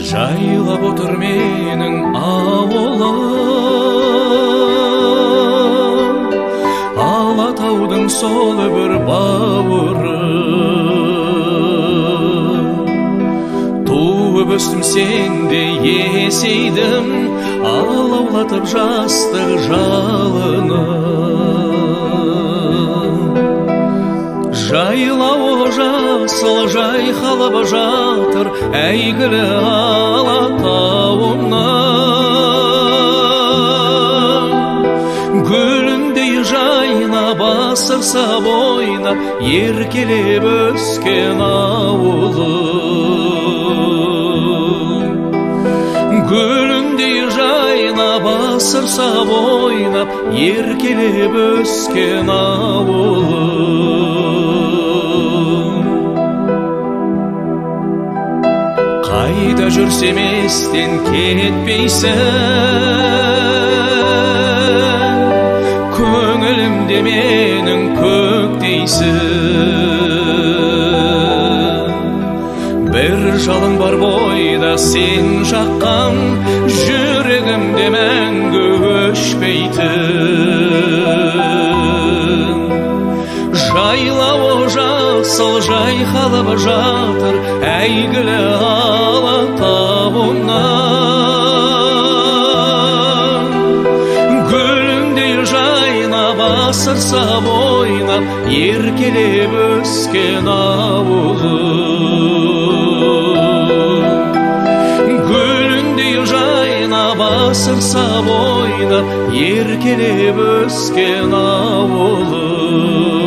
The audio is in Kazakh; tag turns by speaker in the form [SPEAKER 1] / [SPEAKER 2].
[SPEAKER 1] Жайлап отыр менің ауылым, Алатаудың сол бір бауыры. Туып өстім сенде есейдім, алаулатып жастық жалыны. Жайлауы жасыл жайқалып жатыр әйгілі Алатауымнан. Гүліндей жайнап асықса бойнап еркелеп өскен ауылым. Гүліндей жайнап асықса бойнап еркелеп өскен ауылым. Қайда жүрсем естен кетпейсің, көңілімде менің көктейсің. Бір жалын бар бойда сен жаққан, жүрегімде мәңгі өшпейтін. Жайлауы жасыл жайқалып жатыр әйгілі Алатауымнан. Гүліндей жайнап асырса бойнап еркелеп өскен ауылым. Гүліндей жайнап асырса бойнап еркелеп өскен ауылым.